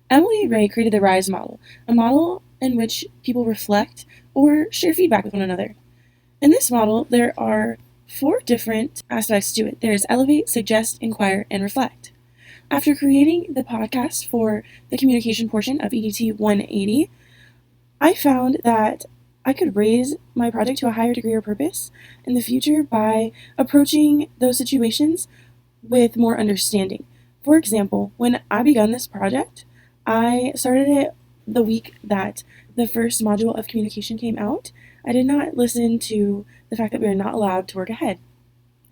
Emily Ray created the RISE model, a model in which people reflect or share feedback with one another. In this model, there are 4 different aspects to it. There's elevate, suggest, inquire, and reflect. After creating the podcast for the communication portion of EDT 180, I found that I could raise my project to a higher degree of purpose in the future by approaching those situations with more understanding. For example, when I began this project, I started it the week that the first module of communication came out. I did not listen to the fact that we are not allowed to work ahead.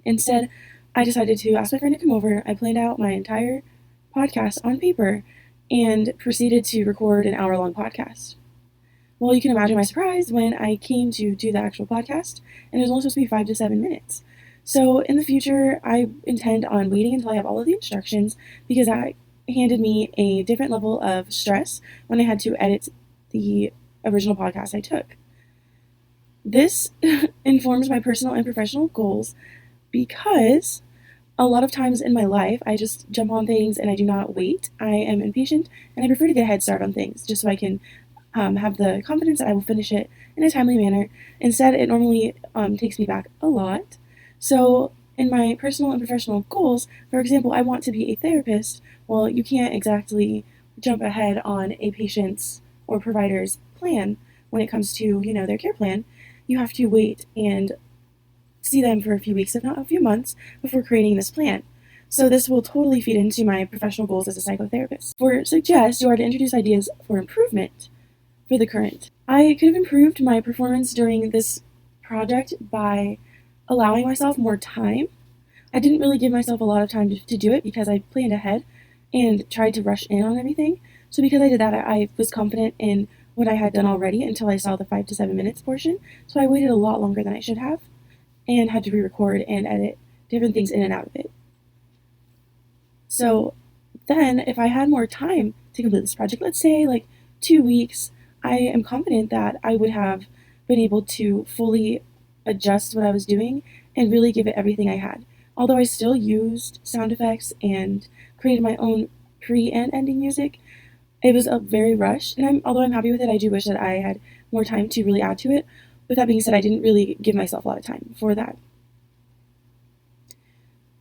Instead, I decided to ask my friend to come over. I planned out my entire podcast on paper and proceeded to record an hour-long podcast. Well, you can imagine my surprise when I came to do the actual podcast, and it was only supposed to be 5 to 7 minutes. So in the future, I intend on waiting until I have all of the instructions, because that handed me a different level of stress when I had to edit the original podcast I took. This informs my personal and professional goals because a lot of times in my life, I just jump on things and I do not wait. I am impatient and I prefer to get a head start on things just so I can have the confidence that I will finish it in a timely manner. Instead, it normally takes me back a lot. So in my personal and professional goals, for example, I want to be a therapist. Well, you can't exactly jump ahead on a patient's or provider's plan when it comes to, their care plan. You have to wait and see them for a few weeks, if not a few months, before creating this plan. So this will totally feed into my professional goals as a psychotherapist. For suggest, you are to introduce ideas for improvement for the current. I could have improved my performance during this project by allowing myself more time. I didn't really give myself a lot of time to do it because I planned ahead and tried to rush in on everything. So because I did that, I was confident in what I had done already until I saw the 5 to 7 minutes portion. So I waited a lot longer than I should have and had to re-record and edit different things in and out of it. So then if I had more time to complete this project, let's say like 2 weeks, I am confident that I would have been able to fully adjust what I was doing and really give it everything I had. Although I still used sound effects and created my own pre and ending music, it was a very rushed, and although I'm happy with it, I do wish that I had more time to really add to it. With that being said, I didn't really give myself a lot of time for that.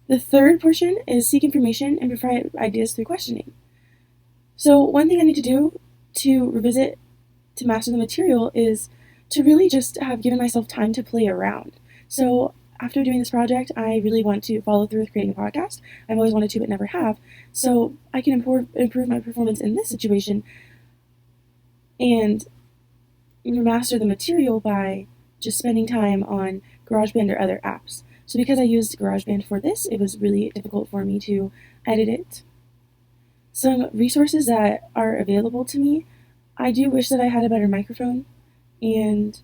The third portion is seek information and provide ideas through questioning. So one thing I need to do to revisit to master the material is to really just have given myself time to play around. So after doing this project, I really want to follow through with creating a podcast. I've always wanted to, but never have. So I can improve my performance in this situation and master the material by just spending time on GarageBand or other apps. So because I used GarageBand for this, it was really difficult for me to edit it. Some resources that are available to me, I do wish that I had a better microphone, and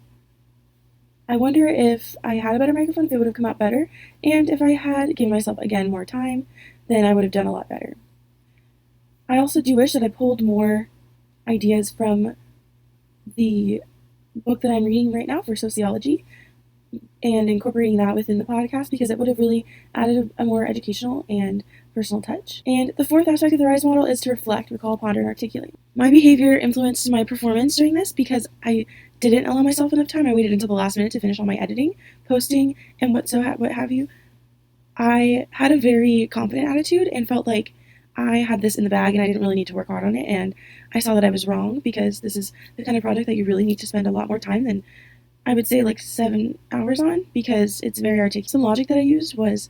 I wonder if I had a better microphone, if it would have come out better, and if I had given myself, again, more time, then I would have done a lot better. I also do wish that I pulled more ideas from the book that I'm reading right now for sociology and incorporating that within the podcast, because it would have really added a more educational and personal touch. And the fourth aspect of the RISE model is to reflect, recall, ponder, and articulate. My behavior influenced my performance during this because I didn't allow myself enough time. I waited until the last minute to finish all my editing, posting, and what have you. I had a very confident attitude and felt like I had this in the bag and I didn't really need to work hard on it. And I saw that I was wrong, because this is the kind of project that you really need to spend a lot more time than, I would say, like 7 hours on, because it's very articulate. Some logic that I used was,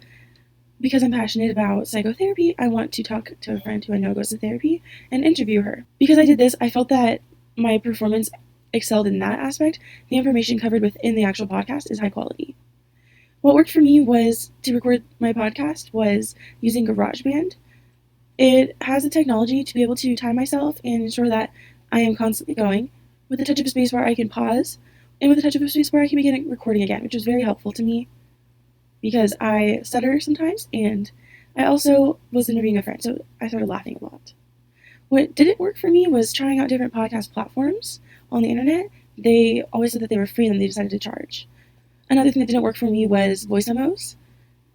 because I'm passionate about psychotherapy, I want to talk to a friend who I know goes to therapy and interview her. Because I did this, I felt that my performance excelled in that aspect. The information covered within the actual podcast is high quality. What worked for me was to record my podcast was using GarageBand. It has the technology to be able to time myself and ensure that I am constantly going. With the touch of a space bar, I can pause, and with the touch of a space bar, I can begin recording again, which was very helpful to me because I stutter sometimes, and I also was interviewing a friend, so I started laughing a lot. What didn't work for me was trying out different podcast platforms on the internet. They always said that they were free, and then they decided to charge. Another thing that didn't work for me was voice memos.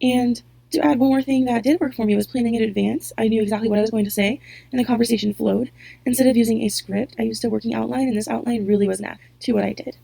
And To add one more thing that did work for me was planning in advance. I knew exactly what I was going to say, and the conversation flowed. Instead of using a script, I used a working outline, and this outline really was an add to what I did.